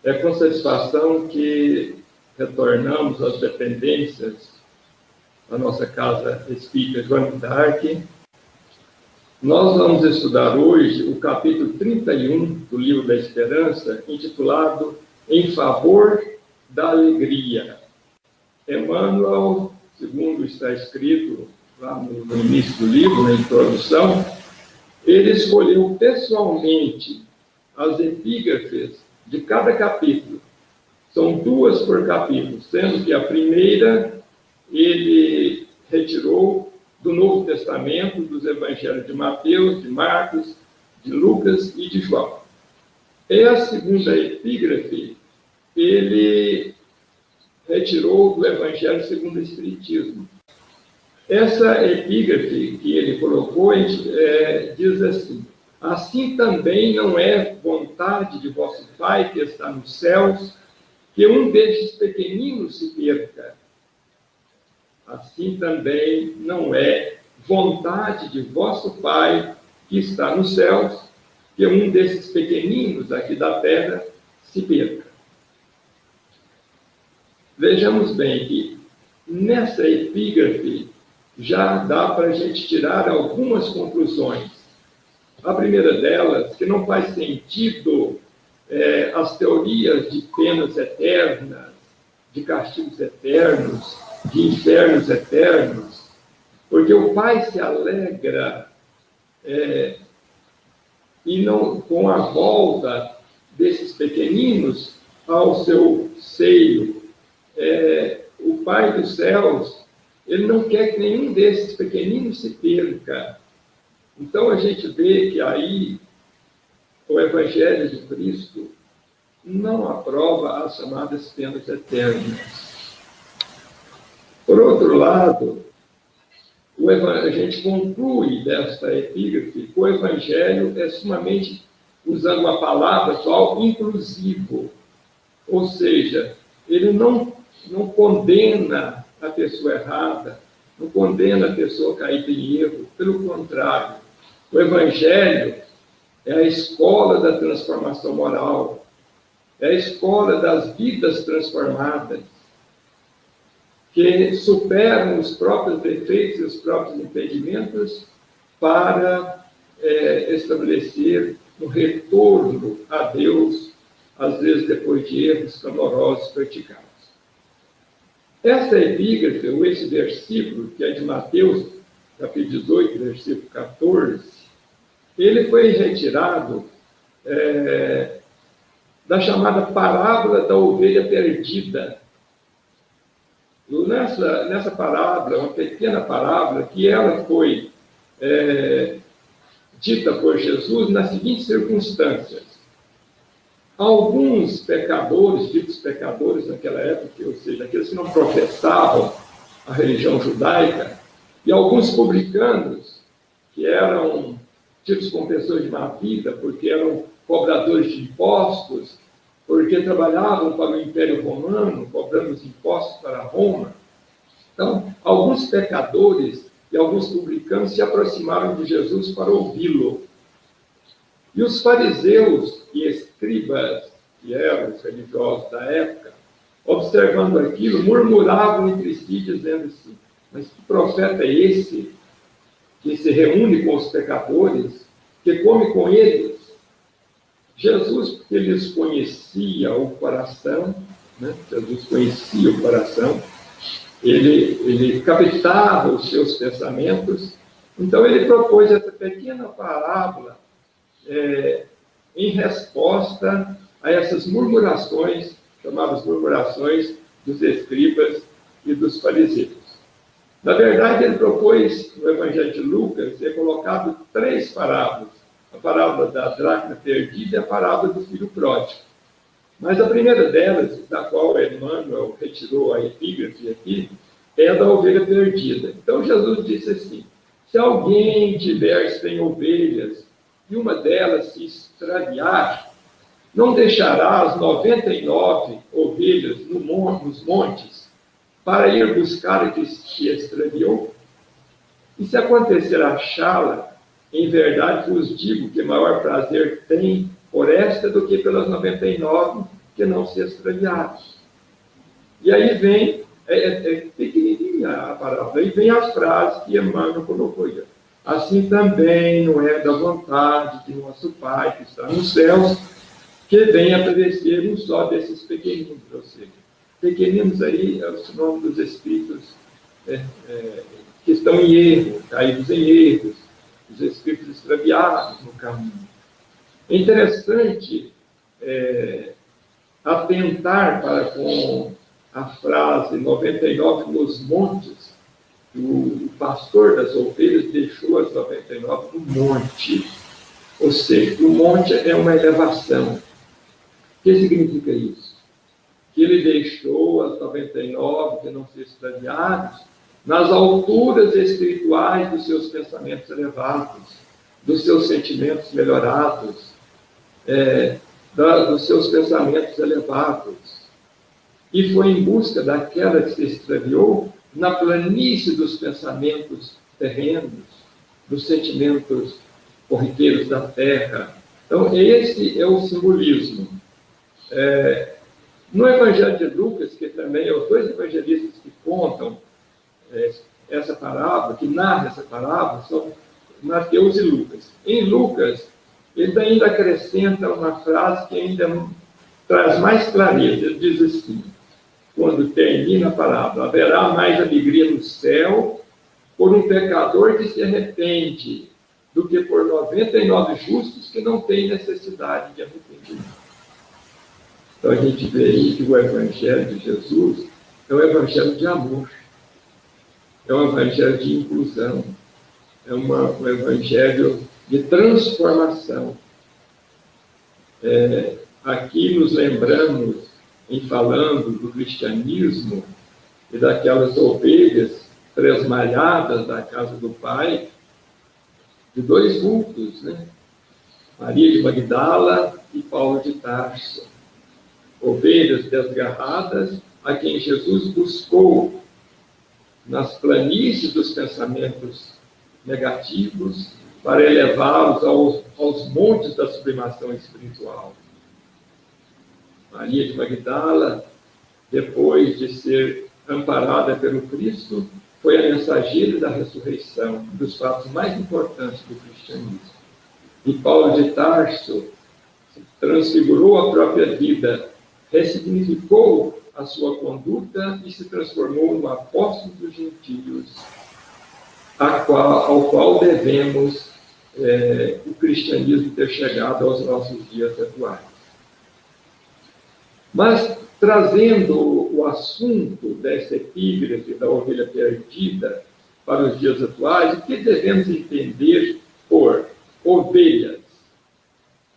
É com satisfação que retornamos às dependências da nossa casa espírita Joana d'Arc. Nós vamos estudar hoje o capítulo 31 do Livro da Esperança, intitulado Em Favor da Alegria. Emmanuel, segundo está escrito lá no início do livro, na introdução, ele escolheu pessoalmente as epígrafes de cada capítulo. São 2 por capítulo, sendo que a primeira ele retirou do Novo Testamento, dos Evangelhos de Mateus, de Marcos, de Lucas e de João. E a segunda epígrafe ele retirou do Evangelho segundo o Espiritismo. Essa epígrafe que ele colocou diz assim: assim também não é vontade de vosso Pai que está nos céus que um destes pequeninos se perca. Assim também não é vontade de vosso Pai que está nos céus que um desses pequeninos aqui da terra se perca. Vejamos bem que nessa epígrafe já dá para a gente tirar algumas conclusões. A primeira delas, que não faz sentido as teorias de penas eternas, de castigos eternos, de infernos eternos, porque o Pai se alegra e não com a volta desses pequeninos ao seu seio. O Pai dos céus, ele não quer que nenhum desses pequeninos se perca. Então a gente vê que aí o Evangelho de Cristo não aprova as chamadas penas eternas. Por outro lado, a gente conclui desta epígrafe que o Evangelho é sumamente, usando uma palavra atual, inclusivo. Ou seja, ele não condena a pessoa errada, não condena a pessoa caída em erro. Pelo contrário, o Evangelho é a escola da transformação moral, é a escola das vidas transformadas, que superam os próprios defeitos e os próprios impedimentos para estabelecer um retorno a Deus, às vezes depois de erros clamorosos praticados. Essa epígrafe, ou esse versículo, que é de Mateus, capítulo 18, versículo 14, ele foi retirado da chamada parábola da ovelha perdida. Nessa parábola, uma pequena parábola, que ela foi dita por Jesus nas seguintes circunstâncias. Alguns pecadores, ditos pecadores naquela época, ou seja, aqueles que não professavam a religião judaica, e alguns publicanos, que eram tidos como pessoas de má vida, porque eram cobradores de impostos, porque trabalhavam para o Império Romano, cobrando os impostos para Roma. Então, alguns pecadores e alguns publicanos se aproximaram de Jesus para ouvi-lo. E os fariseus e escribas, que eram os religiosos da época, observando aquilo, murmuravam entre si, dizendo assim: mas que profeta é esse que se reúne com os pecadores, que come com eles? Jesus, porque eles conhecia o coração, né? Jesus conhecia o coração, ele captava os seus pensamentos, então ele propôs essa pequena parábola em resposta a essas murmurações, chamadas murmurações dos escribas e dos fariseus. Na verdade, ele propôs, no Evangelho de Lucas, ter colocado 3 parábolas: a parábola da dracma perdida e a parábola do filho pródigo. Mas a primeira delas, da qual Emmanuel retirou a epígrafe aqui, é a da ovelha perdida. Então Jesus disse assim: se alguém tiver 100 ovelhas e uma delas se extraviar, não deixará as 99 ovelhas nos montes para ir buscar a que se extraviou? E se acontecer achá-la, em verdade vos digo que maior prazer tem por esta do que pelas 99 que não se extraviassem. E aí vem, pequenininha a parábola, aí vem as frases que Emmanuel colocou aí. Assim também não é da vontade de nosso Pai que está nos céus, que venha aparecer um só desses pequeninos, ou seja, pequeninos aí é o nome dos espíritos que estão em erro, caídos em erros, os espíritos extraviados no caminho. É interessante atentar para com a frase 99 nos montes, que o pastor das ovelhas deixou as 99 no monte. Ou seja, o monte é uma elevação. O que significa isso? Que ele deixou as 99 que não se extraviados nas alturas espirituais dos seus pensamentos elevados, dos seus sentimentos melhorados, dos seus pensamentos elevados. E foi em busca daquela que se extraviou na planície dos pensamentos terrenos, dos sentimentos corriqueiros da terra. Então, esse é o simbolismo. No Evangelho de Lucas, que também é os dois evangelistas que contam essa parábola, que narram essa parábola, são Mateus e Lucas. Em Lucas, ele ainda acrescenta uma frase que ainda traz mais clareza. Ele diz assim, quando termina a parábola: haverá mais alegria no céu por um pecador que se arrepende do que por 99 justos que não têm necessidade de arrependimento. Então a gente vê aí que o Evangelho de Jesus é um Evangelho de amor, é um Evangelho de inclusão, é um Evangelho de transformação. Aqui nos lembramos, em falando do cristianismo e daquelas ovelhas tresmalhadas da casa do Pai, de dois vultos, né? Maria de Magdala e Paulo de Tarso. Ovelhas desgarradas a quem Jesus buscou nas planícies dos pensamentos negativos para elevá-los aos montes da sublimação espiritual. Maria de Magdala, depois de ser amparada pelo Cristo, foi a mensageira da ressurreição, dos fatos mais importantes do cristianismo. E Paulo de Tarso transfigurou a própria vida, ressignificou a sua conduta e se transformou no apóstolo dos gentios, ao qual devemos o cristianismo ter chegado aos nossos dias atuais. Mas, trazendo o assunto dessa epígrafe da ovelha perdida para os dias atuais, o que devemos entender por ovelhas?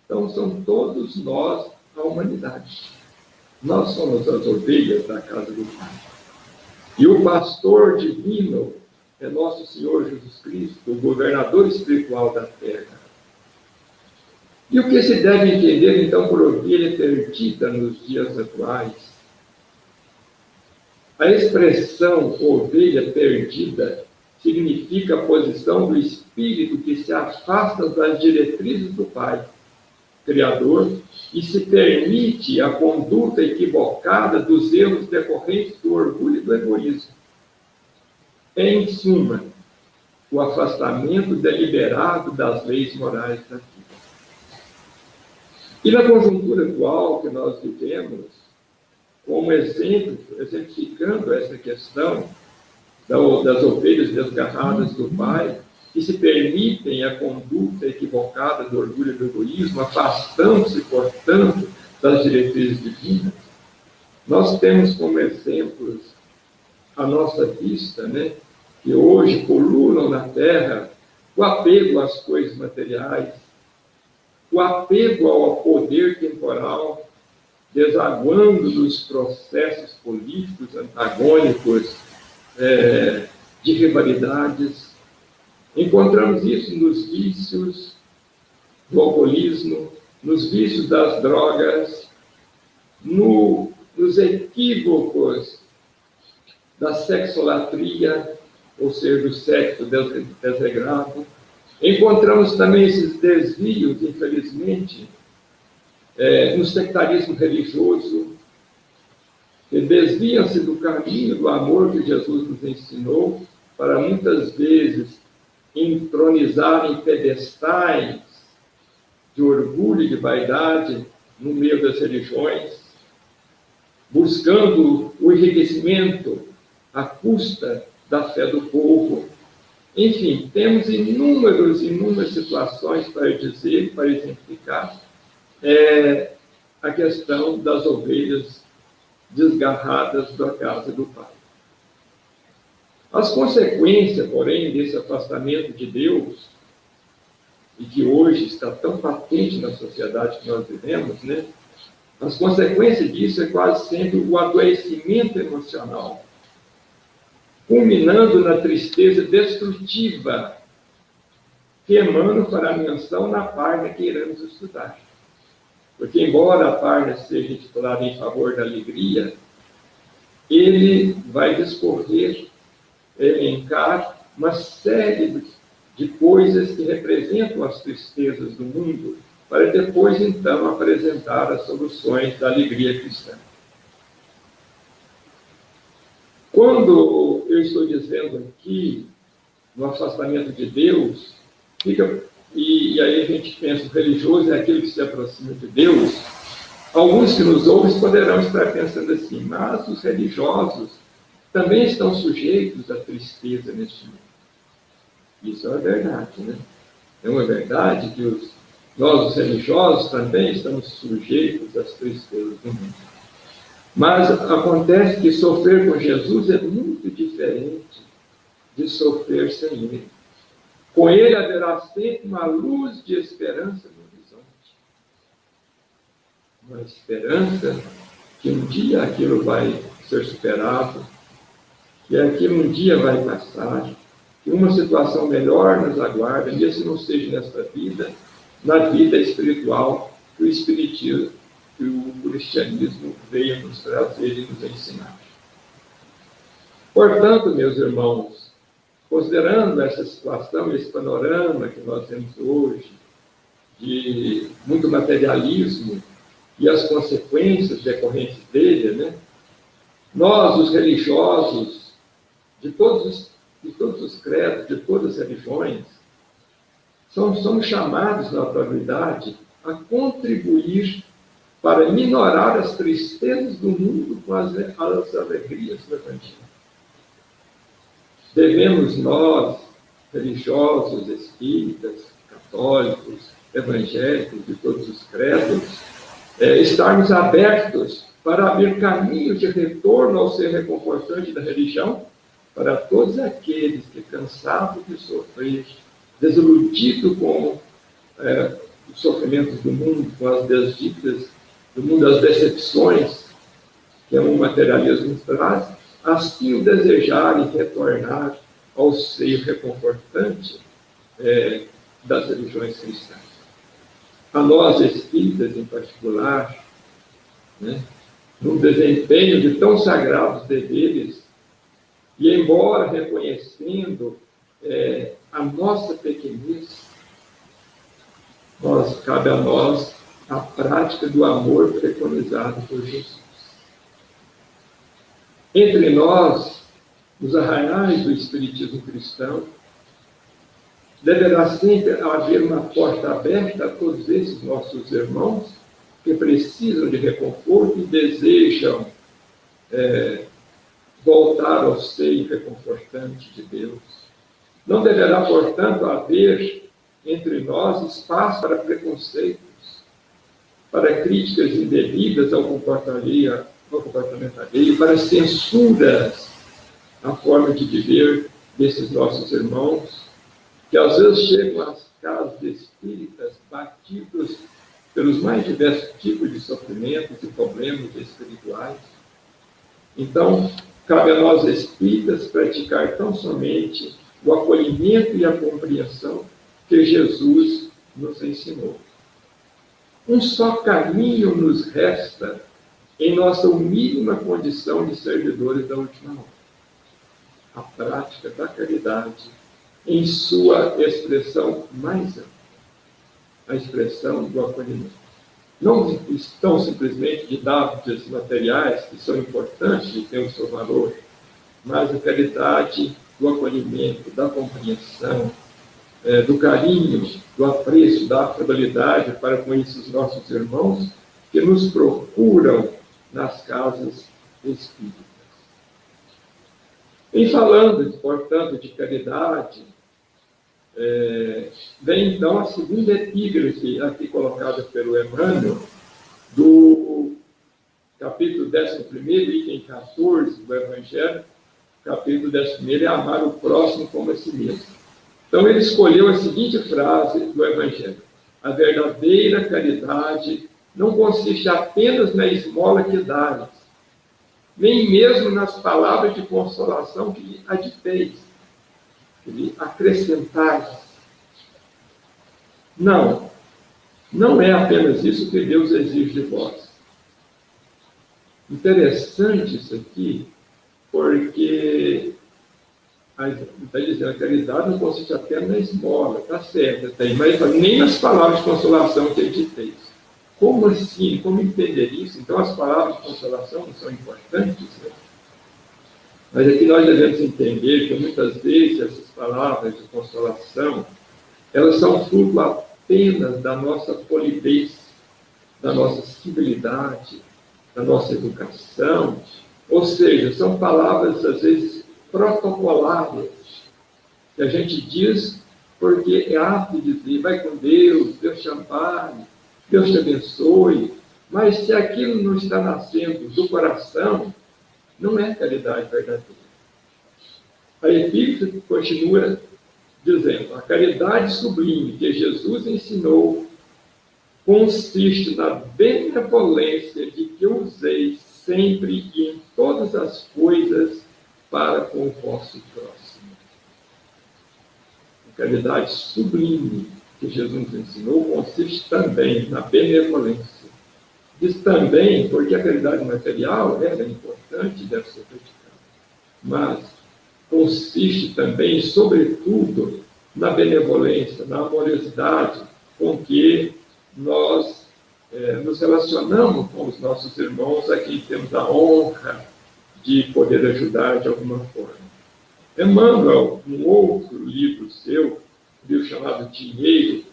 Então, são todos nós, a humanidade. Nós somos as ovelhas da casa do Pai. E o pastor divino é nosso Senhor Jesus Cristo, o governador espiritual da terra. E o que se deve entender, então, por ovelha perdida nos dias atuais? A expressão ovelha perdida significa a posição do espírito que se afasta das diretrizes do Pai, Criador, e se permite a conduta equivocada dos erros decorrentes do orgulho e do egoísmo. Em suma, o afastamento deliberado das leis morais da vida. E na conjuntura atual que nós vivemos, como exemplo, exemplificando essa questão das ovelhas desgarradas do Pai, que se permitem a conduta equivocada do orgulho e do egoísmo, afastando-se, portanto, das diretrizes divinas, nós temos como exemplos à nossa vista, né, que hoje pululam na terra o apego às coisas materiais, o apego ao poder temporal, desaguando nos processos políticos antagônicos de rivalidades. Encontramos isso nos vícios do alcoolismo, nos vícios das drogas, nos equívocos da sexolatria, ou seja, do sexo desregrado. Encontramos também esses desvios, infelizmente, no sectarismo religioso, que desviam-se do caminho do amor que Jesus nos ensinou, para muitas vezes entronizarem pedestais de orgulho e de vaidade no meio das religiões, buscando o enriquecimento à custa da fé do povo. Enfim, temos inúmeras situações para dizer, para exemplificar a questão das ovelhas desgarradas da casa do Pai. As consequências, porém, desse afastamento de Deus, e que hoje está tão patente na sociedade que nós vivemos, né? As consequências disso é quase sempre o adoecimento emocional, culminando na tristeza destrutiva que emana para a menção na página que iremos estudar. Porque, embora a página seja intitulada em favor da alegria, ele vai discorrer, elencar uma série de coisas que representam as tristezas do mundo, para depois, então, apresentar as soluções da alegria cristã. Quando eu estou dizendo aqui, no afastamento de Deus, e aí a gente pensa, o religioso é aquele que se aproxima de Deus, alguns que nos ouvem poderão estar pensando assim, mas os religiosos também estão sujeitos à tristeza neste mundo. Isso é uma verdade, né? É uma verdade que nós, os religiosos, também estamos sujeitos às tristezas do mundo. Mas acontece que sofrer com Jesus é muito diferente de sofrer sem Ele. Com Ele haverá sempre uma luz de esperança no horizonte. Uma esperança que um dia aquilo vai ser superado, que aquilo um dia vai passar, que uma situação melhor nos aguarda, mesmo que não seja nesta vida, na vida espiritual que o Espiritismo, que o cristianismo veio nos trazer e nos ensinar. Portanto, meus irmãos, considerando essa situação, esse panorama que nós temos hoje, de muito materialismo e as consequências decorrentes dele, né? Nós, os religiosos, de todos os credos, de todas as religiões, somos chamados na atualidade a contribuir para minorar as tristezas do mundo com as alegrias do Evangelho. Devemos nós, religiosos, espíritas, católicos, evangélicos, de todos os credos, estarmos abertos para abrir caminhos de retorno ao ser reconfortante da religião para todos aqueles que, cansados de sofrer, desiludidos com os sofrimentos do mundo, com as desditas do mundo, as decepções que o materialismo traz, assim o desejarem retornar ao seio reconfortante das religiões cristãs. A nós, espíritas em particular, né, no desempenho de tão sagrados deveres, e embora reconhecendo a nossa pequenez, cabe a nós a prática do amor preconizado por Jesus. Entre nós, nos arraiais do Espiritismo cristão, deverá sempre haver uma porta aberta a todos esses nossos irmãos que precisam de reconforto e desejam voltar ao seio reconfortante de Deus. Não deverá, portanto, haver entre nós espaço para preconceitos, para críticas indevidas ao comportamento alheio, para censuras à forma de viver desses nossos irmãos, que às vezes chegam às casas espíritas batidos pelos mais diversos tipos de sofrimentos e problemas espirituais. Então, cabe a nós espíritas praticar tão somente o acolhimento e a compreensão que Jesus nos ensinou. Um só caminho nos resta em nossa mínima condição de servidores da última hora: a prática da caridade em sua expressão mais ampla, a expressão do acolhimento. não estão simplesmente de dados materiais, que são importantes e têm o seu valor, mas a caridade do acolhimento, da compreensão, do carinho, do apreço, da afabilidade para com esses nossos irmãos que nos procuram nas casas espíritas. Em falando, portanto, de caridade, vem então a segunda epígrafe aqui colocada pelo Emmanuel, do capítulo 11, item 14 do Evangelho. Capítulo 11 é amar o próximo como a si mesmo. Então ele escolheu a seguinte frase do Evangelho: a verdadeira caridade não consiste apenas na esmola que dás, nem mesmo nas palavras de consolação que lhe aditeis, que lhe acrescentais. Não é apenas isso que Deus exige de vós. Interessante isso aqui, porque está dizendo a caridade não consiste apenas na esmola, está certo, mas nem nas palavras de consolação que aditeis. Como assim? Como entender isso? Então as palavras de consolação não são importantes, né? Mas aqui nós devemos entender que muitas vezes essas palavras de consolação, elas são fruto apenas da nossa polidez, da nossa civilidade, da nossa educação, ou seja, são palavras às vezes protocolares, que a gente diz porque é apto de dizer, vai com Deus, Deus te ampare, Deus te abençoe, mas se aquilo não está nascendo do coração, não é caridade verdadeira. A epígrafe continua dizendo: a caridade sublime que Jesus ensinou consiste na benevolência de que useis sempre e em todas as coisas para com o vosso próximo. A caridade sublime que Jesus ensinou consiste também na benevolência. Diz também, porque a caridade material é importante e deve ser praticada, mas consiste também, sobretudo, na benevolência, na amorosidade com que nós nos relacionamos com os nossos irmãos a quem temos a honra de poder ajudar de alguma forma. Emmanuel, num outro livro seu, livro chamado Dinheiro,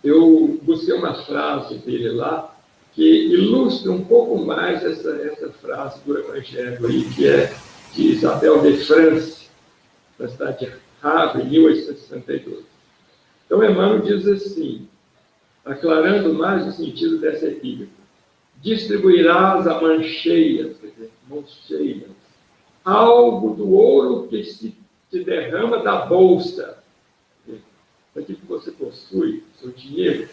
eu busquei uma frase dele lá que ilustra um pouco mais essa frase do Evangelho aí, que é de Isabel de France, da cidade de Havre, em 1862. Então, Emmanuel diz assim, aclarando mais o sentido dessa epígrafe: distribuirás a mãos cheias, quer dizer, mãos cheias, algo do ouro que se te derrama da bolsa, daquilo que você possui, seu dinheiro.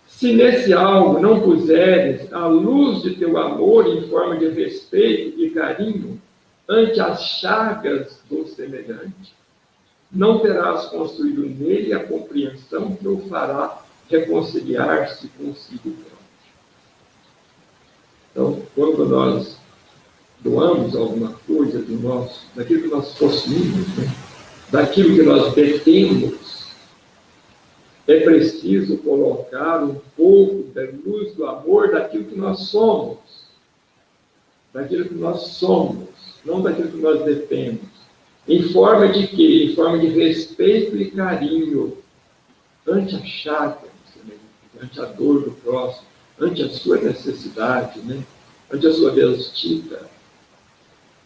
Se nesse algo não puseres a luz de teu amor em forma de respeito e carinho ante as chagas do semelhante, não terás construído nele a compreensão que o fará reconciliar-se consigo próprio. Então, quando nós doamos alguma coisa daquilo que nós possuímos, né, daquilo que nós detemos, é preciso colocar um pouco da luz do amor daquilo que nós somos. Daquilo que nós somos, não daquilo que nós detemos. Em forma de quê? Em forma de respeito e carinho ante a chaga, ante a dor do próximo, ante a sua necessidade, né? Ante a sua desdita.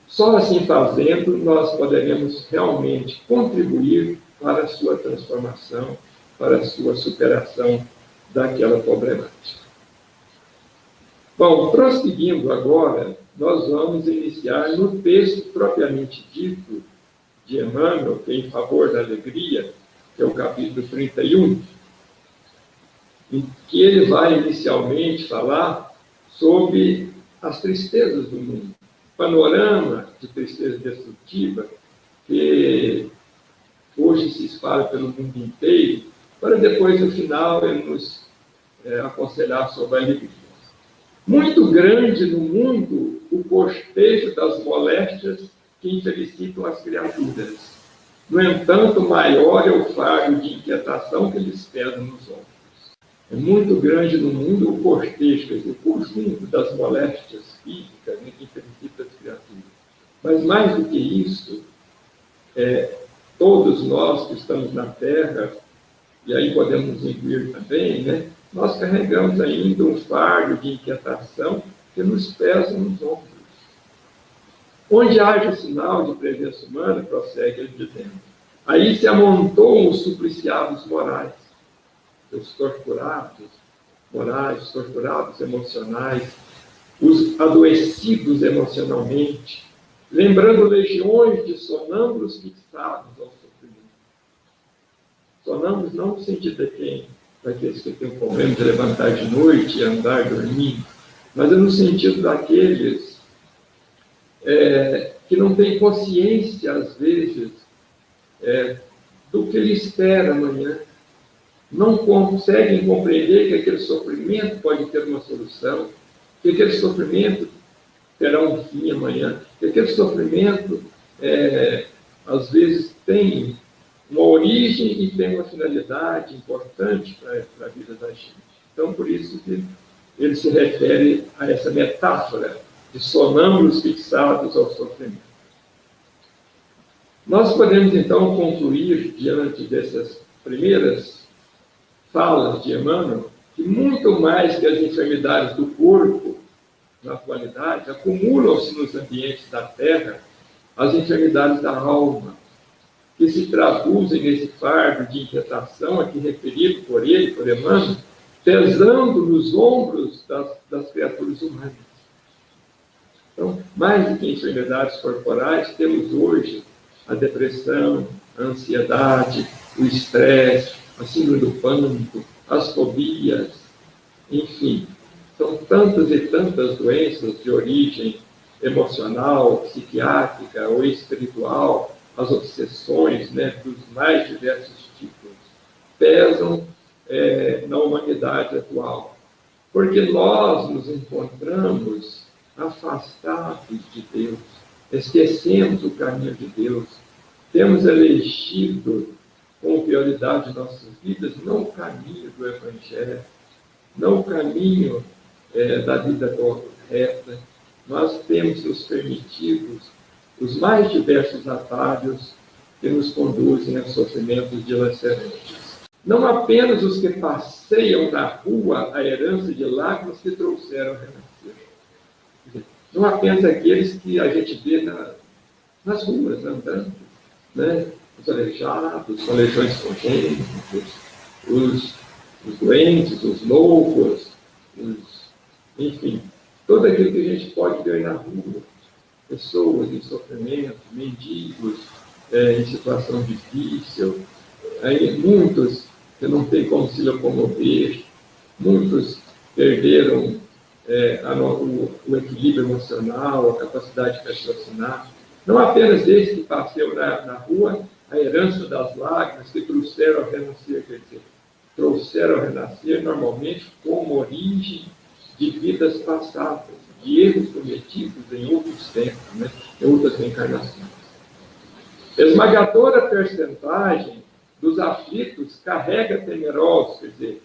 Só assim fazendo, nós poderemos realmente contribuir para a sua transformação, para a sua superação daquela problemática. Bom, prosseguindo agora, nós vamos iniciar no texto propriamente dito de Emmanuel, que é em favor da alegria, que é o capítulo 31, em que ele vai inicialmente falar sobre as tristezas do mundo, panorama de tristeza destrutiva que hoje se espalha pelo mundo inteiro, para depois, no final, ele nos aconselhar sobre a alegria. Muito grande no mundo o cortejo das moléstias que infelicitam as criaturas. No entanto, maior é o fardo de inquietação que lhes pesa nos ombros. É muito grande no mundo o cortejo, quer dizer, o conjunto das moléstias físicas, né, que infelicidam as criaturas. Mas mais do que isso, todos nós que estamos na Terra, e aí podemos incluir também, né, nós carregamos ainda um fardo de inquietação que nos pesa nos ombros. Onde haja sinal de presença humana, prossegue ele dizendo, aí se amontoam os supliciados morais, os torturados morais, os torturados emocionais, os adoecidos emocionalmente, lembrando legiões de sonâmbulos fixados ao sofrimento. Sonâmbulos não no sentido de quem, daqueles que têm o problema de levantar de noite e andar dormindo, mas é no sentido daqueles que não têm consciência, às vezes, do que lhe espera amanhã, não conseguem compreender que aquele sofrimento pode ter uma solução, que aquele sofrimento terá um fim amanhã, que aquele sofrimento, às vezes, tem uma origem e tem uma finalidade importante para a vida da gente. Então, por isso que ele se refere a essa metáfora de sonâmbulos fixados ao sofrimento. Nós podemos, então, concluir, diante dessas primeiras falas de Emmanuel, que muito mais que as enfermidades do corpo, na atualidade, acumulam-se nos ambientes da Terra as enfermidades da alma, que se traduzem nesse fardo de inquietação, aqui referido por ele, por Emmanuel, pesando nos ombros das criaturas humanas. Então, mais do que enfermidades corporais, temos hoje a depressão, a ansiedade, o estresse, a síndrome do pânico, as fobias, enfim. São tantas e tantas doenças de origem emocional, psiquiátrica ou espiritual, as obsessões, né, dos mais diversos tipos, pesam na humanidade atual. Porque nós nos encontramos afastados de Deus, esquecemos o caminho de Deus, temos elegido com prioridade em nossas vidas não o caminho do Evangelho, não o caminho da vida correta, nós temos nos permitido os mais diversos atalhos que nos conduzem a sofrimentos dilacerantes. Não apenas os que passeiam na rua a herança de lágrimas que trouxeram a renascer. Não apenas aqueles que a gente vê nas ruas andando, né? Os aleijados, os aleijões congênitos, os doentes, os loucos, enfim, tudo aquilo que a gente pode ver na rua. Pessoas em sofrimento, mendigos em situação difícil, aí muitos que não têm como se locomover, muitos perderam o equilíbrio emocional, a capacidade de raciocinar. Não apenas esses que passeiam na rua, a herança das lágrimas que trouxeram a renascer, quer dizer, trouxeram a renascer normalmente como origem de vidas passadas, de erros cometidos em outros tempos, né, em outras reencarnações. Esmagadora percentagem dos aflitos carrega temerosos, quer dizer,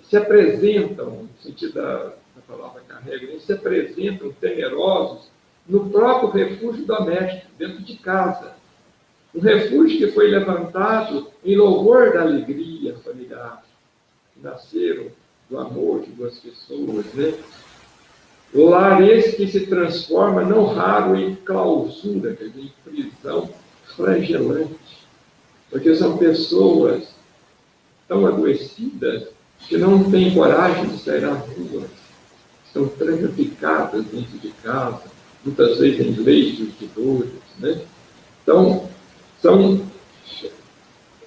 se apresentam, no sentido da palavra carrega, se apresentam temerosos no próprio refúgio doméstico, dentro de casa. Um refúgio que foi levantado em louvor da alegria familiar, que nasceram do amor de duas pessoas, né? O lar esse que se transforma, não raro, em clausura, quer dizer, em prisão flagelante, porque são pessoas tão adoecidas que não têm coragem de sair à rua, estão trancaficadas dentro de casa, muitas vezes em leitos de dores, né? Então,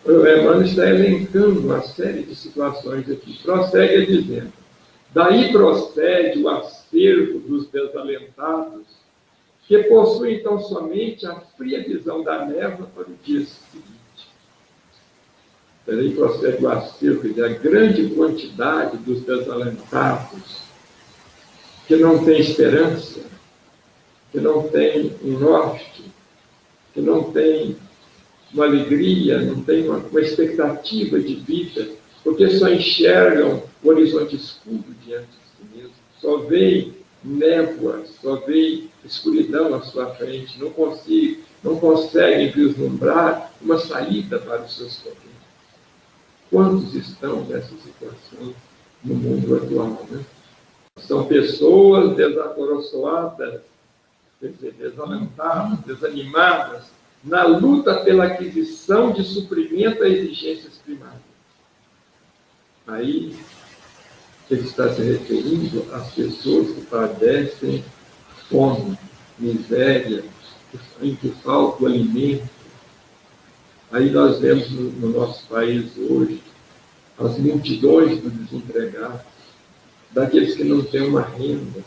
o Emmanuel está elencando uma série de situações aqui. Prossegue dizendo, daí procede o acervo dos desalentados, que possuem então somente a fria visão da névoa para o dia seguinte. Daí procede o acervo, a grande quantidade dos desalentados, que não tem esperança, que não tem um norte, que não tem uma alegria, não tem uma expectativa de vida, porque só enxergam o horizonte escuro diante de si mesmo, só vê névoa, só vê escuridão à sua frente, não consegue vislumbrar uma saída para os seus problemas. Quantos estão nessa situação no mundo atual, né? São pessoas desacoroçoadas, quer dizer, desalentadas, desanimadas, na luta pela aquisição de suprimento a exigências primárias. Aí, ele está se referindo às pessoas que padecem fome, miséria, em que falta o alimento. Aí nós vemos no nosso país hoje as multidões dos desempregados, daqueles que não têm uma renda,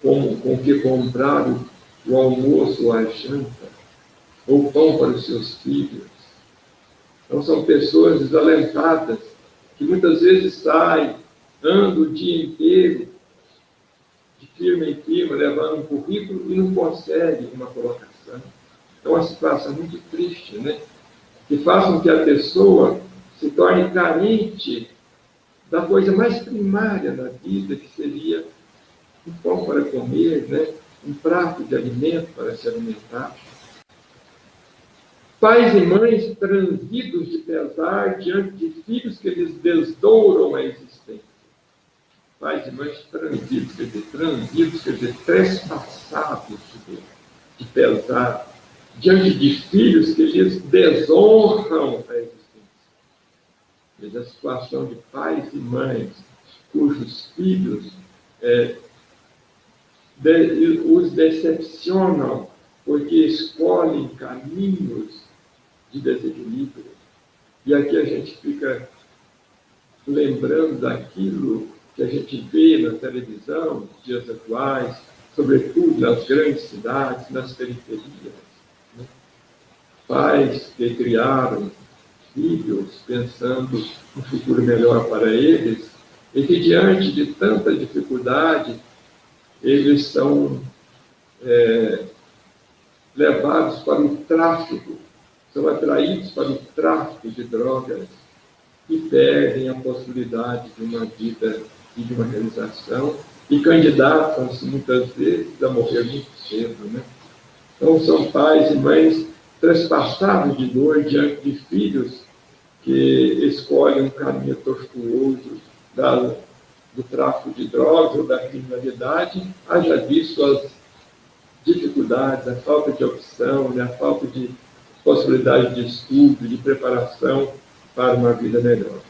com que comprar o almoço ou a janta, ou pão para os seus filhos. Então são pessoas desalentadas, que muitas vezes saem, andam o dia inteiro, de firma em firma, levando um currículo e não conseguem uma colocação. É uma situação muito triste, né? Que faz com que a pessoa se torne carente da coisa mais primária na vida, que seria um pão para comer, né? Um prato de alimento para se alimentar. Pais e mães transidos de pesar diante de filhos que lhes desdouram a existência. Pais e mães transidos, quer dizer, trespassados de pesar, diante de filhos que lhes desonram a existência. Veja a situação de pais e mães cujos filhos os decepcionam porque escolhem caminhos de desequilíbrio. E aqui a gente fica lembrando daquilo que a gente vê na televisão nos dias atuais, sobretudo nas grandes cidades, nas periferias. Né? Pais que criaram filhos pensando um futuro melhor para eles, e que diante de tanta dificuldade, eles são levados para o tráfico, são atraídos para o tráfico de drogas e perdem a possibilidade de uma vida e de uma realização e candidatam-se muitas vezes a morrer muito cedo, né? Então são pais e mães trespassados de dor diante de filhos que escolhem um caminho tortuoso do tráfico de drogas ou da criminalidade, haja visto as dificuldades, a falta de opção, né, a falta de possibilidade de estudo, de preparação para uma vida melhor.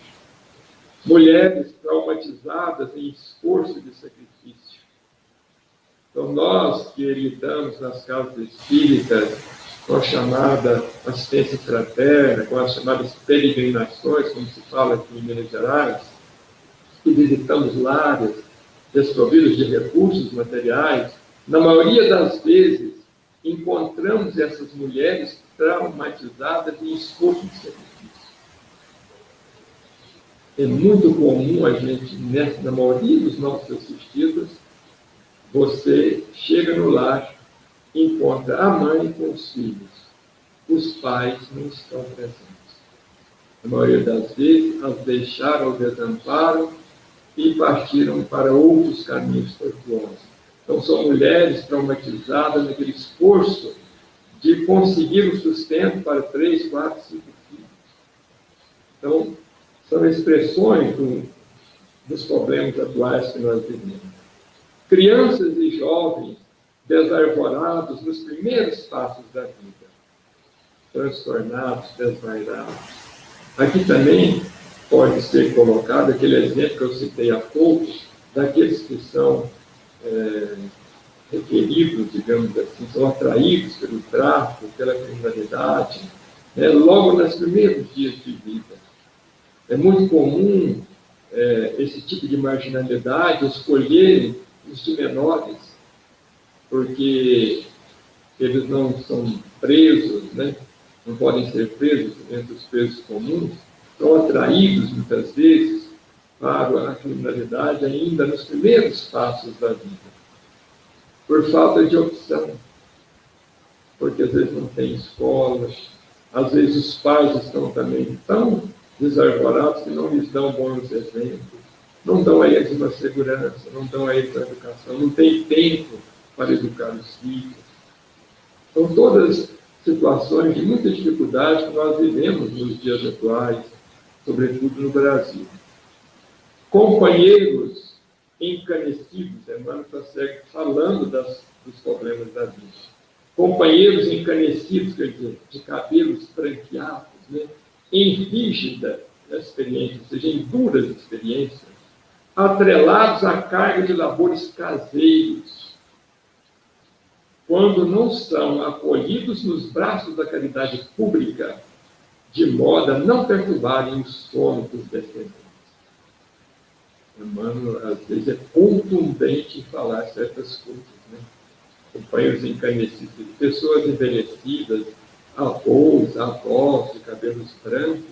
Mulheres traumatizadas em esforço de sacrifício. Então, nós que lidamos nas casas espíritas com a chamada assistência fraterna, com as chamadas peregrinações, como se fala aqui em Minas Gerais, que visitamos lares desprovidos de recursos materiais, na maioria das vezes encontramos essas mulheres traumatizadas em esforço de sacrifício. É muito comum a gente, na maioria dos nossos assistidos, você chega no lar, encontra a mãe com os filhos. Os pais não estão presentes. A maioria das vezes, as deixaram ao desamparo e partiram para outros caminhos tortuosos. Então, são mulheres traumatizadas naquele esforço de conseguir o sustento para 3, 4, 5 filhos. Então, são expressões dos problemas atuais que nós vivemos. Crianças e jovens desarvorados nos primeiros passos da vida, transtornados, desvairados. Aqui também pode ser colocado aquele exemplo que eu citei há pouco, daqueles que são requeridos, digamos assim, são atraídos pelo tráfico, pela criminalidade, logo nos primeiros dias de vida. É muito comum esse tipo de marginalidade escolherem os de menores, porque eles não são presos, né? Não podem ser presos entre os presos comuns, são atraídos, muitas vezes, para a criminalidade ainda nos primeiros passos da vida, por falta de opção, porque às vezes não tem escola, às vezes os pais estão também tão desarvorados que não lhes dão bons exemplos, não dão a eles uma segurança, não dão a eles uma educação, não tem tempo para educar os filhos. São todas situações de muita dificuldade que nós vivemos nos dias atuais, sobretudo no Brasil. Companheiros encanecidos, Emmanuel prossegue falando dos problemas da vida. Companheiros encanecidos, quer dizer, de cabelos branqueados, né? Em rígida experiência, ou seja, em duras experiências, atrelados à carga de labores caseiros, quando não são acolhidos nos braços da caridade pública, de modo a não perturbarem o sono dos descendentes. Emmanuel, às vezes, é contundente em falar certas coisas, né? Companheiros encanecidos, pessoas envelhecidas, avós, avós de cabelos brancos,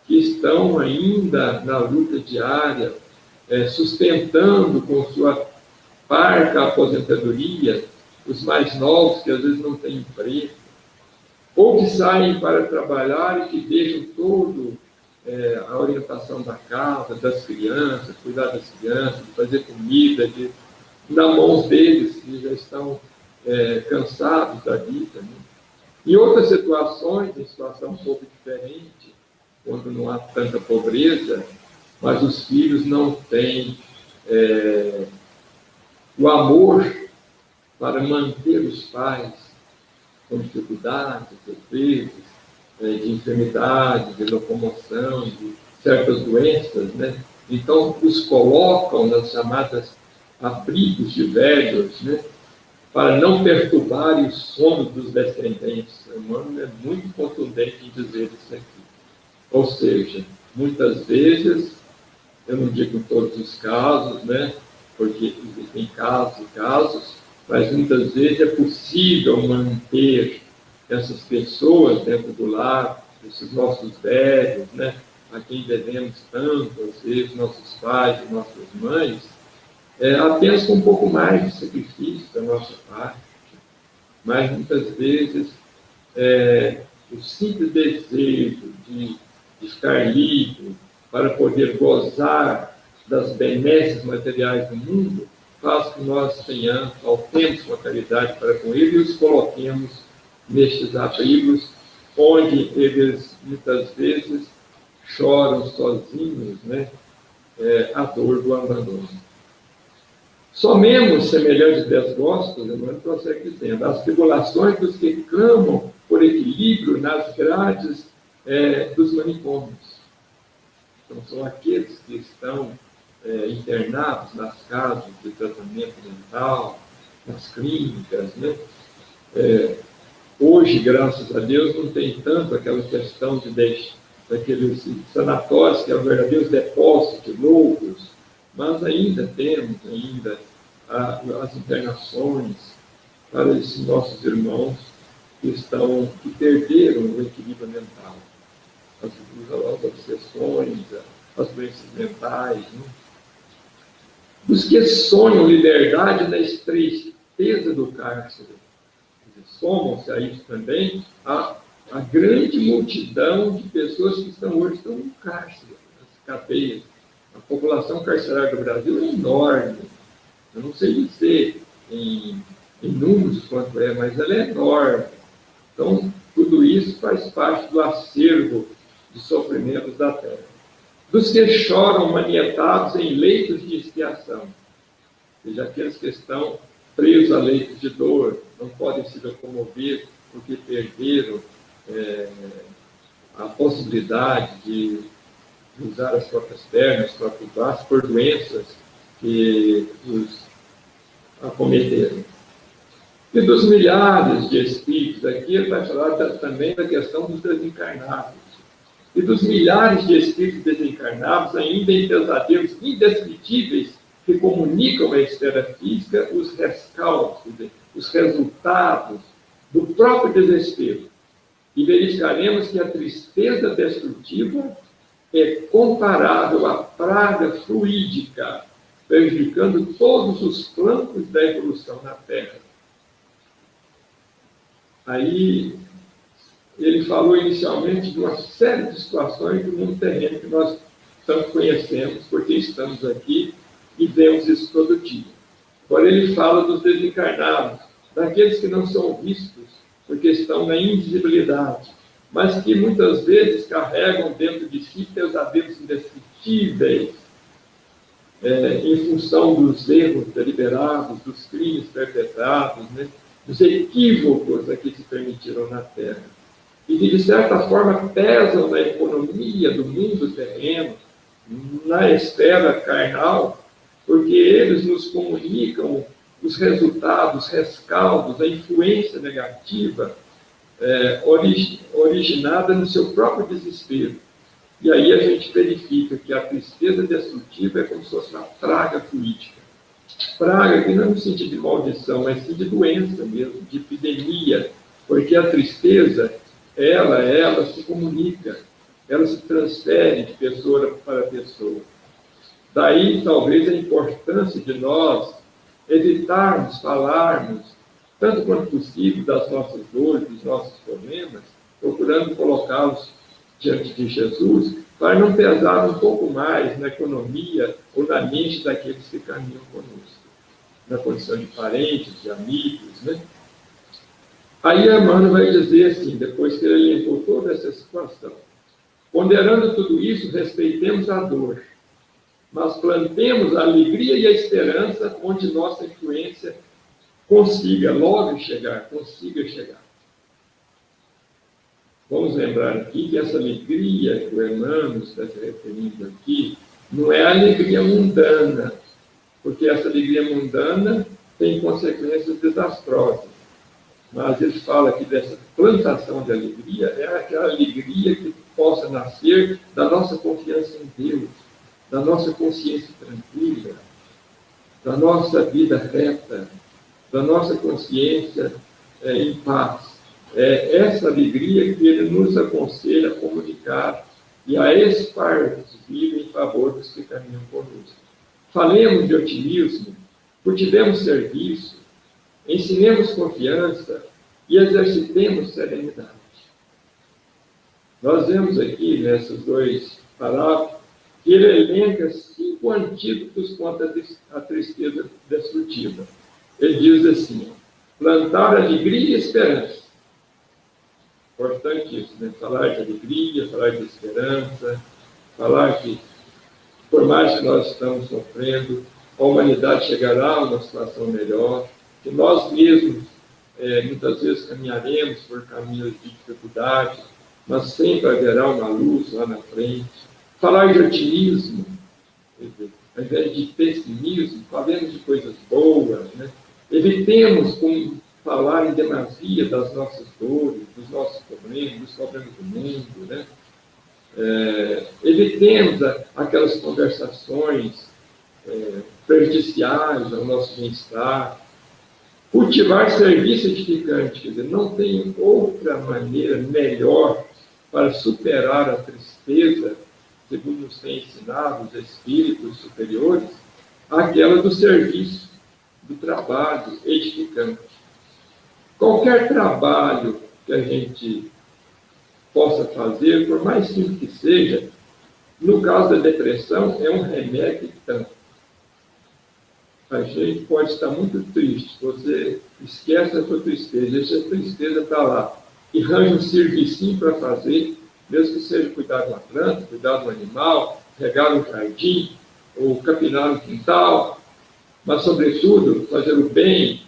que estão ainda na luta diária, sustentando com sua parca aposentadoria os mais novos que às vezes não têm emprego, ou que saem para trabalhar e que deixam todo a orientação da casa, das crianças, cuidar das crianças, fazer comida, nas mãos deles, que já estão cansados da vida. Né? Em outras situações, em situação um pouco diferente, quando não há tanta pobreza, mas os filhos não têm o amor para manter os pais com dificuldades, às vezes, de enfermidade, de locomoção, de certas doenças, né? Então, os colocam nas chamadas abrigos de velhos, né? Para não perturbarem o sono dos descendentes. O Emmanuel é muito contundente em dizer isso aqui. Ou seja, muitas vezes, eu não digo em todos os casos, né? Porque existem casos e casos, mas muitas vezes é possível manter essas pessoas dentro do lar, esses nossos velhos, né? A quem devemos tanto, às vezes, nossos pais e nossas mães, apenas com um pouco mais de sacrifício da nossa parte. Mas, muitas vezes, o simples desejo de estar livre para poder gozar das benesses materiais do mundo faz que nós faltemos uma caridade para com ele e os coloquemos nestes abrigos, onde eles, muitas vezes, choram sozinhos, né? A dor do abandono. Somemos semelhantes desgostos, Emmanuel prossegue dizendo, as tribulações dos que clamam por equilíbrio nas grades dos manicômios. Então, são aqueles que estão internados nas casas de tratamento mental, nas clínicas, né? Hoje, graças a Deus, não tem tanto aquela questão daqueles sanatórios que é um verdadeiro depósito de loucos, mas ainda temos as internações para esses nossos irmãos que perderam o equilíbrio mental, as obsessões, as doenças mentais, né? Os que sonham liberdade na estreiteza do cárcere. Somam-se a isso também a grande multidão de pessoas que hoje estão no cárcere, nas cadeias. A população carcerária do Brasil é enorme. Eu não sei dizer em números quanto mas ela é enorme. Então, tudo isso faz parte do acervo de sofrimentos da terra. Dos que choram manietados em leitos de expiação, ou seja, aqueles que estão presos a leitos de dor, não podem se locomover porque perderam a possibilidade de usar as próprias pernas, os próprios braços, por doenças que os acometeram. E dos milhares de espíritos, aqui ele vai falar também da questão dos desencarnados. E dos milhares de espíritos desencarnados, ainda em pesadelos indescritíveis, que comunicam à esfera física os rescaldos, os resultados do próprio desespero. E verificaremos que a tristeza destrutiva é comparável à praga fluídica, prejudicando todos os flancos da evolução na Terra. Aí, ele falou inicialmente de uma série de situações do mundo terreno que nós tanto conhecemos, porque estamos aqui e vemos isso todo dia. Agora ele fala dos desencarnados, daqueles que não são vistos, porque estão na invisibilidade, mas que muitas vezes carregam dentro de si pesadelos indescritíveis, em função dos erros deliberados, dos crimes perpetrados, né, dos equívocos a que se permitiram na Terra. E que, de certa forma, pesam na economia do mundo terreno, na esfera carnal, porque eles nos comunicam os resultados, os rescaldos, a influência negativa originada no seu próprio desespero. E aí a gente verifica que a tristeza destrutiva é como se fosse uma praga fluídica. Praga que não é no sentido de maldição, mas sim de doença mesmo, de epidemia, porque a tristeza, ela se comunica, ela se transfere de pessoa para pessoa. Daí, talvez, a importância de nós evitarmos falarmos, tanto quanto possível, das nossas dores, dos nossos problemas, procurando colocá-los diante de Jesus, para não pesar um pouco mais na economia ou na mente daqueles que caminham conosco, na condição de parentes, de amigos, né? Aí Emmanuel vai dizer assim, depois que ele limpou toda essa situação: ponderando tudo isso, respeitemos a dor, mas plantemos a alegria e a esperança onde nossa influência consiga logo chegar, Vamos lembrar aqui que essa alegria que o Emmanuel está se referindo aqui não é a alegria mundana, porque essa alegria mundana tem consequências desastrosas. Mas ele fala aqui dessa plantação de alegria, é aquela alegria que possa nascer da nossa confiança em Deus, da nossa consciência tranquila, da nossa vida reta, da nossa consciência em paz. É essa alegria que ele nos aconselha a comunicar e a espargir em favor dos que caminham conosco. Falemos de otimismo, cultivemos serviço, ensinemos confiança e exercitemos serenidade. Nós vemos aqui, nesses dois parágrafos, que ele elenca 5 antídotos contra a tristeza destrutiva. Ele diz assim: plantar alegria e esperança. Importante isso, né? Falar de alegria, falar de esperança, falar que, por mais que nós estamos sofrendo, a humanidade chegará a uma situação melhor, que nós mesmos, muitas vezes, caminharemos por caminhos de dificuldade, mas sempre haverá uma luz lá na frente. Falar de otimismo, ao invés de pessimismo, falemos de coisas boas, né? Evitemos falar em demasia das nossas dores, dos nossos problemas, dos problemas do mundo, né? Evitemos aquelas conversações prejudiciais ao nosso bem-estar. Cultivar serviço edificante, quer dizer, não tem outra maneira melhor para superar a tristeza, segundo nos têm ensinado os espíritos superiores, aquela do serviço, do trabalho edificante. Qualquer trabalho que a gente possa fazer, por mais simples que seja, no caso da depressão, é um remédio tanto. A gente pode estar muito triste, você esquece a sua tristeza, deixa a tristeza para lá, e arranja um servicinho para fazer, mesmo que seja cuidar de uma planta, cuidar de um animal, regar um jardim, ou capinar um quintal, mas, sobretudo, fazer o bem,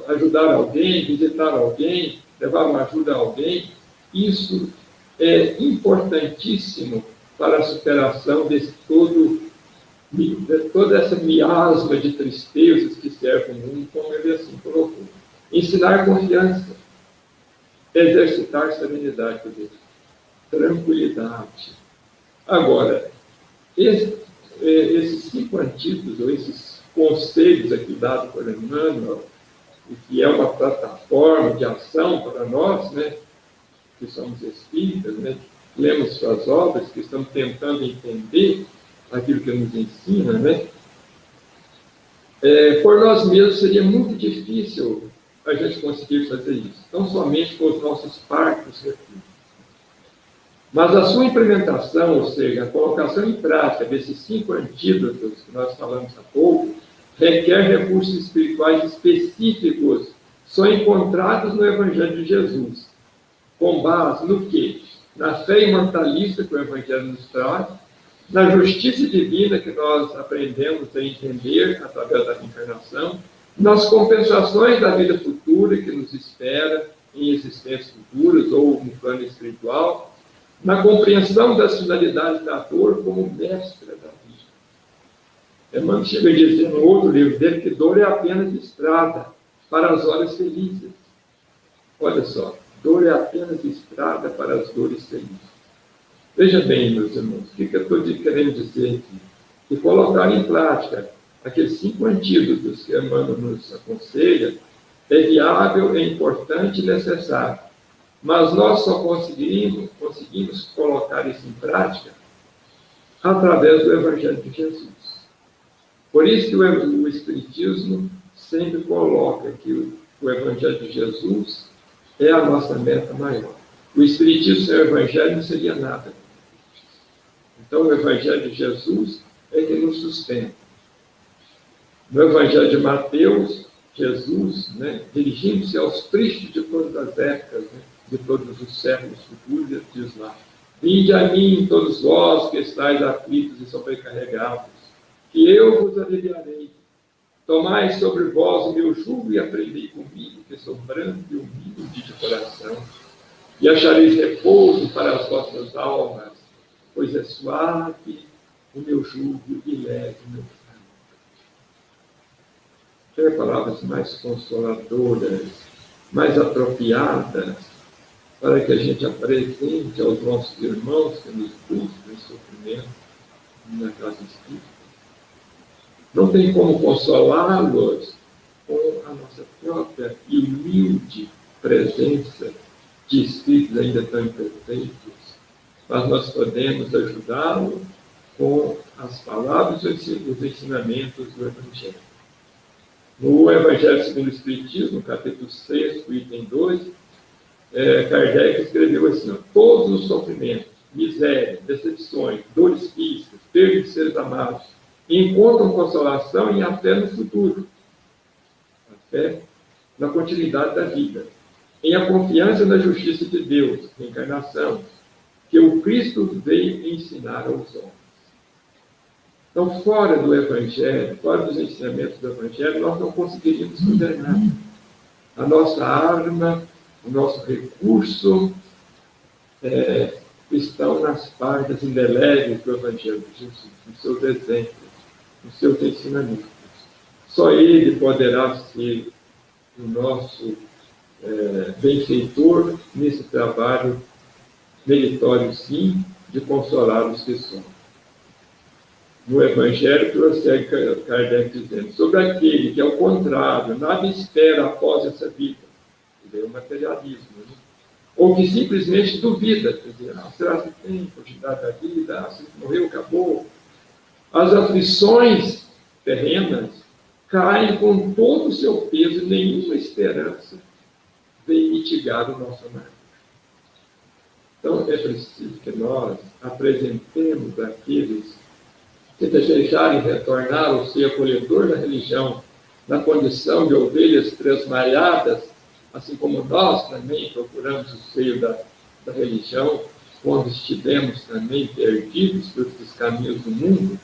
ajudar alguém, visitar alguém, levar uma ajuda a alguém. Isso é importantíssimo para a superação de toda essa miasma de tristezas que cerca o mundo, como ele assim colocou. Ensinar confiança, exercitar serenidade, tranquilidade. Agora, esses 5 antídotos, ou esses conselhos aqui dados por Emmanuel, que é uma plataforma de ação para nós, né, que somos espíritas, né, lemos suas obras, que estamos tentando entender aquilo que nos ensina, né? Por nós mesmos seria muito difícil a gente conseguir fazer isso, não somente com os nossos parcos recursos, Mas a sua implementação, ou seja, a colocação em prática desses 5 antídotos que nós falamos há pouco, requer recursos espirituais específicos, só encontrados no Evangelho de Jesus. Com base no quê? Na fé imortalista que o Evangelho nos traz, na justiça divina que nós aprendemos a entender através da reencarnação, nas compensações da vida futura que nos espera em existências futuras ou no plano espiritual, na compreensão das finalidades da dor como mestra da vida. Emmanuel chega a dizer no outro livro dele que dor é apenas estrada para as horas felizes. Olha só, dor é apenas estrada para as dores felizes. Veja bem, meus irmãos, o que eu estou querendo dizer aqui? Que colocar em prática aqueles 5 antídotos que Emmanuel nos aconselha é viável, é importante e necessário. Mas nós só conseguimos colocar isso em prática através do Evangelho de Jesus. Por isso que o Espiritismo sempre coloca que o Evangelho de Jesus é a nossa meta maior. O Espiritismo sem o Evangelho não seria nada. Então, o Evangelho de Jesus é que nos sustenta. No Evangelho de Mateus, Jesus, dirigindo-se aos tristes de todas as épocas, de todos os séculos futuros, diz lá: vinde a mim, todos vós que estáis aflitos e sobrecarregados, que eu vos aliviarei. Tomai sobre vós o meu jugo e aprendei comigo, que sou brando e humilde de coração, e achareis repouso para as vossas almas, pois é suave o meu jugo e leve o meu fardo. Quer palavras mais consoladoras, mais apropriadas, para que a gente apresente aos nossos irmãos que nos buscam em sofrimento na casa espírita? Não tem como consolá-los com a nossa própria e humilde presença de espíritos ainda tão imperfeitos, mas nós podemos ajudá-lo com as palavras e os ensinamentos do Evangelho. No Evangelho segundo o Espiritismo, capítulo 6, item 2, Kardec escreveu assim: todos os sofrimentos, miséria, decepções, dores físicas, perda de seres amados, encontram consolação e a fé no futuro, a fé na continuidade da vida, em a confiança na justiça de Deus, reencarnação, que o Cristo veio ensinar aos homens. Então, fora do Evangelho, fora dos ensinamentos do Evangelho, nós não conseguiríamos fazer nada. A nossa arma, o nosso recurso estão nas páginas indeléveis do Evangelho de Jesus, nos seus exemplos, nos seus ensinamentos. Só Ele poderá ser o nosso benfeitor nesse trabalho meritório, sim, de consolar os que sofrem. No Evangelho, prossegue Kardec dizendo: sobre aquele que, ao contrário, nada espera após essa vida, ele é o materialismo, ou que simplesmente duvida, quer dizer, será que tem continuidade da vida? Se morreu, acabou. As aflições terrenas caem com todo o seu peso e nenhuma esperança vem mitigar o nosso amargo. Então, é preciso que nós apresentemos àqueles que desejarem retornar ao ser acolhedor da religião, na condição de ovelhas tresmalhadas, assim como nós também procuramos o seio da religião, quando estivemos também perdidos por esses caminhos do mundo.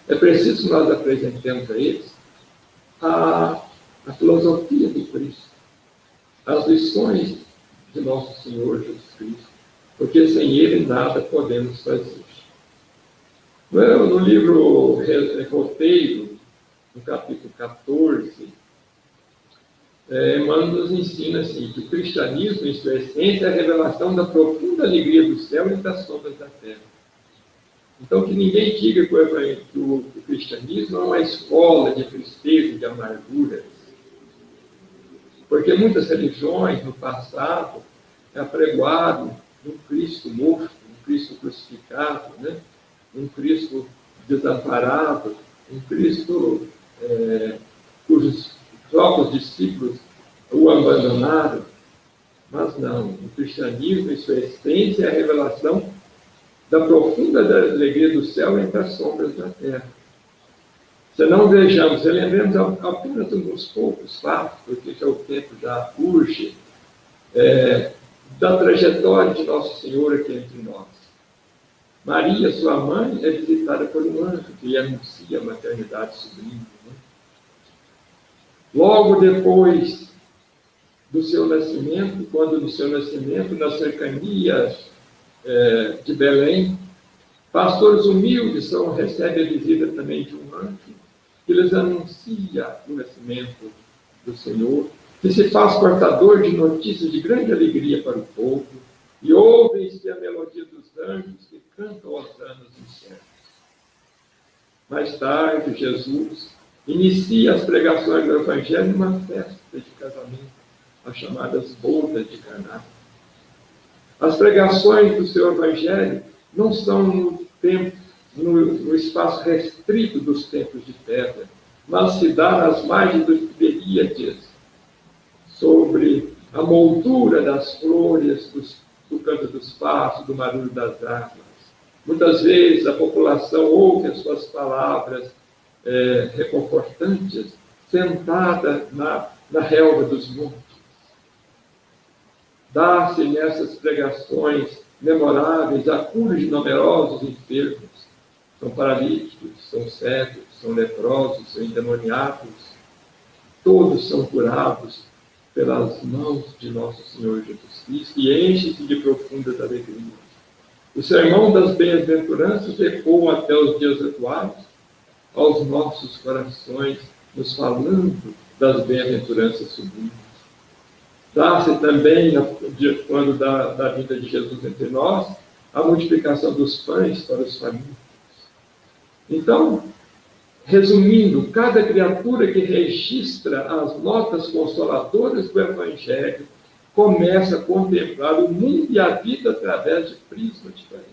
É preciso que nós apresentemos a eles a filosofia do Cristo, as lições de nosso Senhor Jesus Cristo, porque sem Ele nada podemos fazer. No livro Roteiro, no capítulo 14, Emmanuel nos ensina assim, que o cristianismo, em sua essência, é a revelação da profunda alegria do céu e das sombras da terra. Então, que ninguém diga que o cristianismo é uma escola de tristeza e de amarguras, porque muitas religiões, no passado, apregoaram um Cristo morto, um Cristo crucificado, um Cristo desamparado, um Cristo cujos próprios discípulos o abandonaram. Mas não, o cristianismo, em sua essência, é a revelação da profunda alegria do céu entre as sombras da terra. Se não vejamos, lembremos apenas uns poucos fatos, porque já o tempo já urge, da trajetória de Nosso Senhor aqui entre nós. Maria, sua mãe, é visitada por um anjo que lhe anuncia a maternidade sublime. Né? Logo depois do seu nascimento, quando no seu nascimento, nas cercanias de Belém, pastores humildes recebem a visita também de um anjo que lhes anuncia o nascimento do Senhor, que se faz portador de notícias de grande alegria para o povo, e ouvem-se a melodia dos anjos que cantam hosanas nos céus. Mais tarde, Jesus inicia as pregações do Evangelho numa festa de casamento, as chamadas bodas de Caná. As pregações do seu Evangelho não são no espaço restrito dos templos de pedra, mas se dá nas margens dos Tiberíades, sobre a moldura das flores, do canto dos passos, do barulho das águas. Muitas vezes a população ouve as suas palavras reconfortantes, sentada na relva dos montes. Dá-se nessas pregações memoráveis a cura de numerosos enfermos. São paralíticos, são cegos, são leprosos, são endemoniados. Todos são curados pelas mãos de nosso Senhor Jesus Cristo e enchem-se de profundas alegrias. O sermão das bem-aventuranças ecoa até os dias atuais aos nossos corações, nos falando das bem-aventuranças sublimes. Dá-se também, quando da vinda de Jesus entre nós, a multiplicação dos pães para os famintos. Então, resumindo, cada criatura que registra as notas consoladoras do Evangelho começa a contemplar o mundo e a vida através de prisma diferente.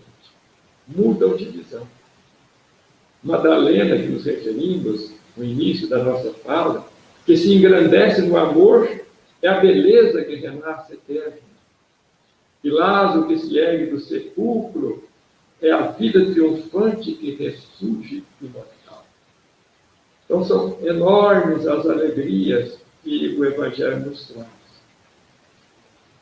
Mudam de visão. Madalena, que nos referimos no início da nossa fala, que se engrandece no amor, é a beleza que renasce eterna. E Lázaro, que se ergue do sepulcro, é a vida triunfante que ressurge imortal. Então, são enormes as alegrias que o Evangelho nos traz.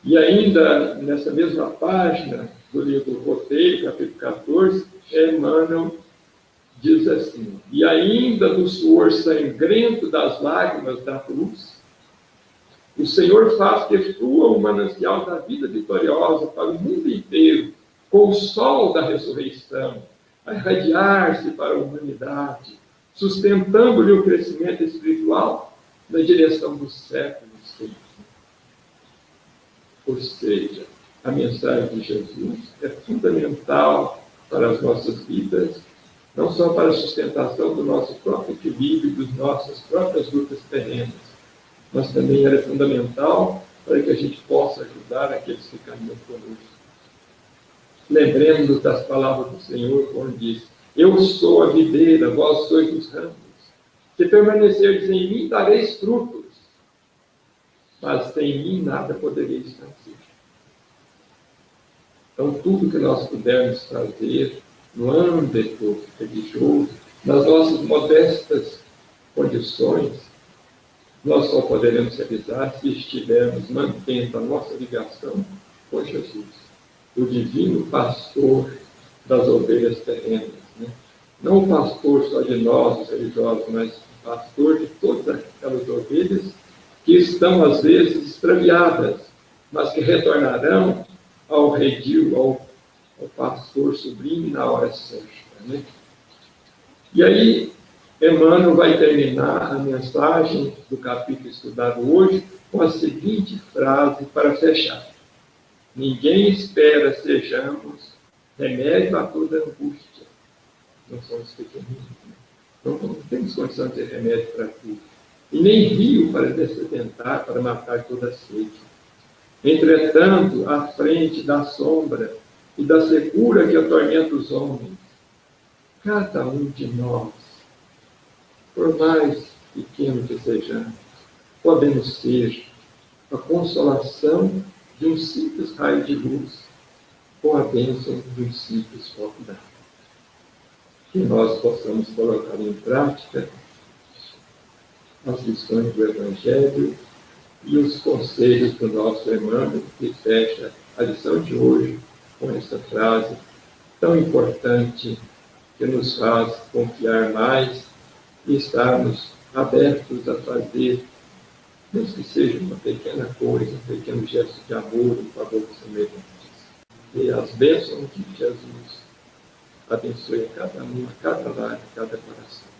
E ainda, nessa mesma página do livro Roteiro, capítulo 14, Emmanuel diz assim: e ainda do suor sangrento das lágrimas da cruz, o Senhor faz que flua o manancial da vida vitoriosa para o mundo inteiro, com o sol da ressurreição, a irradiar-se para a humanidade, sustentando-lhe o crescimento espiritual na direção dos séculos seguintes. Ou seja, a mensagem de Jesus é fundamental para as nossas vidas, não só para a sustentação do nosso próprio equilíbrio e das nossas próprias lutas terrenas, mas também ela é fundamental para que a gente possa ajudar aqueles que caminham conosco. Lembremos das palavras do Senhor, quando diz: eu sou a videira, vós sois os ramos. Se permanecerdes em mim, dareis frutos, mas sem mim nada podereis fazer. Então, tudo que nós pudermos fazer no âmbito religioso, nas nossas modestas condições, nós só poderemos realizar se estivermos mantendo a nossa ligação com Jesus, o divino pastor das ovelhas terrenas. Né? Não o pastor só de nós, os religiosos, mas o pastor de todas aquelas ovelhas que estão, às vezes, extraviadas, mas que retornarão ao redil, ao pastor sublime na hora certa. Né? E aí, Emmanuel vai terminar a mensagem do capítulo estudado hoje com a seguinte frase para fechar: ninguém espera sejamos remédio a toda angústia. Não somos pequeninos, né? Não temos condição de ter remédio para tudo. E nem rio para dessedentar, para matar toda sede. Entretanto, à frente da sombra e da secura que atormenta os homens, cada um de nós, por mais pequeno que sejamos, podemos ser a consolação de um simples raio de luz, com a bênção dos simples convidados. Que nós possamos colocar em prática as lições do Evangelho e os conselhos do nosso Emmanuel, que fecha a lição de hoje com essa frase tão importante que nos faz confiar mais e estarmos abertos a fazer, mesmo que seja uma pequena coisa, um pequeno gesto de amor em favor dos semelhantes. E as bênçãos de Jesus abençoe a cada um, a cada lar, a cada coração.